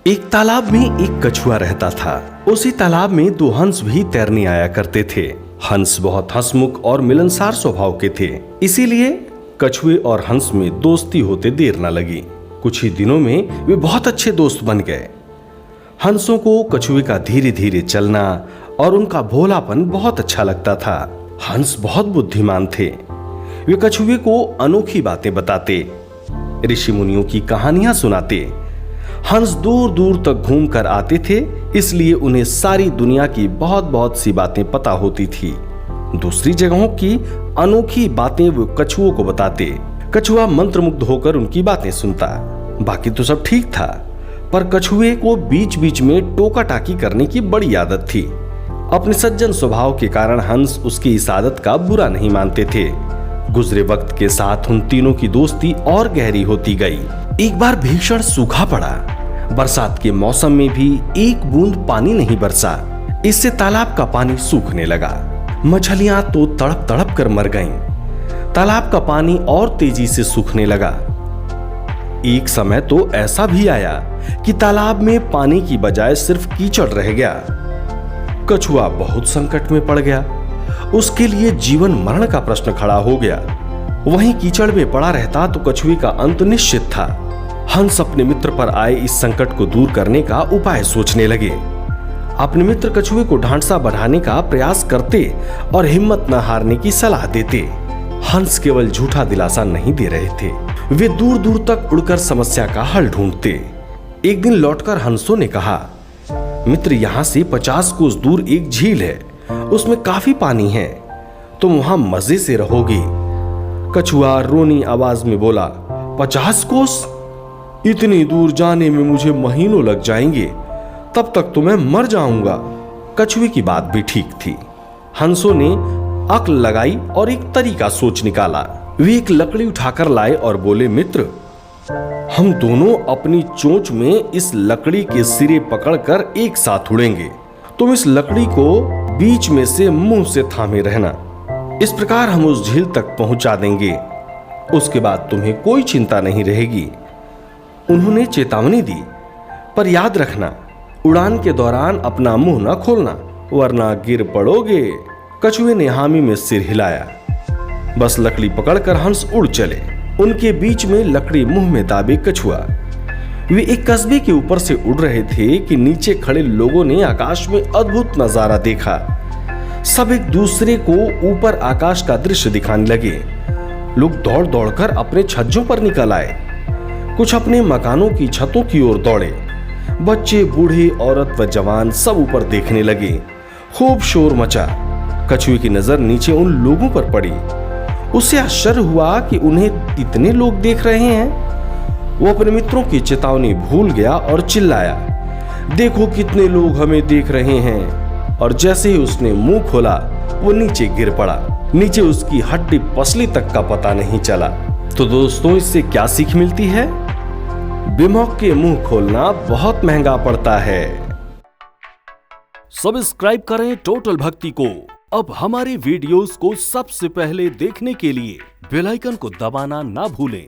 एक तालाब में एक कछुआ रहता था। उसी तालाब में दो हंस भी तैरने आया करते थे। हंस बहुत हंसमुख और मिलनसार स्वभाव के थे, इसीलिए कछुए और हंस में दोस्ती होते देर न लगी। कुछ ही दिनों में वे बहुत अच्छे दोस्त बन गए। हंसों को कछुए का धीरे धीरे चलना और उनका भोलापन बहुत अच्छा लगता था। हंस बहुत बुद्धिमान थे। वे कछुए को अनोखी बातें बताते, ऋषि मुनियों की कहानियां सुनाते। हंस दूर दूर तक घूम कर आते थे, इसलिए उन्हें सारी दुनिया की बहुत बहुत सी बातें पता होती थी। दूसरी जगहों की अनोखी बातें वो कछुओं को बताते। कछुआ मंत्रमुग्ध होकर उनकी बातें सुनता। बाकी तो सब ठीक था, पर कछुए को बीच बीच में टोका टाकी करने की बड़ी आदत थी। अपने सज्जन स्वभाव के कारण हंस उसकी इस आदत का बुरा नहीं मानते थे। गुजरे वक्त के साथ उन तीनों की दोस्ती और गहरी होती गई। एक बार भीषण सूखा पड़ा। बरसात के मौसम में भी एक बूंद पानी नहीं बरसा। इससे तालाब का पानी सूखने लगा। मछलियां तो तड़प तड़प कर मर गईं। तालाब का पानी और तेजी से सूखने लगा। एक समय तो ऐसा भी आया कि तालाब में पानी की बजाय सिर्फ कीचड़ रह गया। कछुआ बहुत संकट में पड़ गया। उसके लिए जीवन मरण का प्रश्न खड़ा हो गया। वहीं कीचड़ में पड़ा रहता तो कछुए का अंत निश्चित था। हंस अपने मित्र पर आए इस संकट को दूर करने का उपाय सोचने लगे। अपने मित्र कछुए को ढांढसा बढ़ाने का प्रयास करते और हिम्मत न हारने की सलाह देते। हंस केवल झूठा दिलासा नहीं दे रहे थे, वे दूर दूर तक उड़कर समस्या का हल ढूंढते। एक दिन लौटकर हंसों ने कहा, मित्र, यहाँ से 50 कोस दूर एक झील है, उसमें काफी पानी है, तुम वहां मजे से रहोगे। कछुआ रोनी आवाज में बोला, 50 कोस? इतनी दूर जाने में मुझे महीनों लग जाएंगे, तब तक तो मैं मर जाऊंगा। कछुए की बात भी ठीक थी। हंसों ने अक्ल लगाई और एक तरीका सोच निकाला। वे एक लकड़ी उठाकर लाए और बोले, मित्र, हम दोनों अपनी चोंच में इस लकड़ी के सिरे पकड़कर एक साथ उड़ेंगे। तुम इस लकड़ी को बीच में से मुंह से थामे रहना। इस प्रकार हम उस झील तक पहुंचा देंगे। उसके बाद तुम्हें कोई चिंता नहीं रहेगी। उन्होंने चेतावनी दी, पर याद रखना, उड़ान के दौरान अपना मुंह न खोलना, वरना गिर पड़ोगे। कछुए ने हामी में सिर हिलाया। बस लकड़ी पकड़कर हंस उड़ चले। उनके बीच में लकड़ी मुंह में दाबे कछुआ। वे एक कस्बे के ऊपर से उड़ रहे थे कि नीचे खड़े लोगों ने आकाश में अद्भुत नजारा देखा। सब एक दूसरे को ऊपर आकाश का दृश्य दिखाने लगे। लोग दौड़ दौड़कर अपने छज्जों पर निकल आए। कुछ अपने मकानों की छतों की ओर दौड़े। बच्चे, बूढ़े, औरत व जवान सब ऊपर देखने लगे। खूब शोर मचा। कछुए की नजर नीचे उन लोगों पर पड़ी। उसे आश्चर्य हुआ कि उन्हें इतने लोग देख रहे हैं। वो अपने मित्रों की चेतावनी भूल गया और चिल्लाया, देखो कितने लोग हमें देख रहे हैं। और जैसे ही उसने मुंह खोला, वो नीचे गिर पड़ा। नीचे उसकी हड्डी पसली तक का पता नहीं चला। तो दोस्तों, इससे क्या सीख मिलती है? बेमौके के मुंह खोलना बहुत महंगा पड़ता है। सब्सक्राइब करें टोटल भक्ति को। अब हमारे वीडियोस को सबसे पहले देखने के लिए बेल आइकन को दबाना ना भूलें।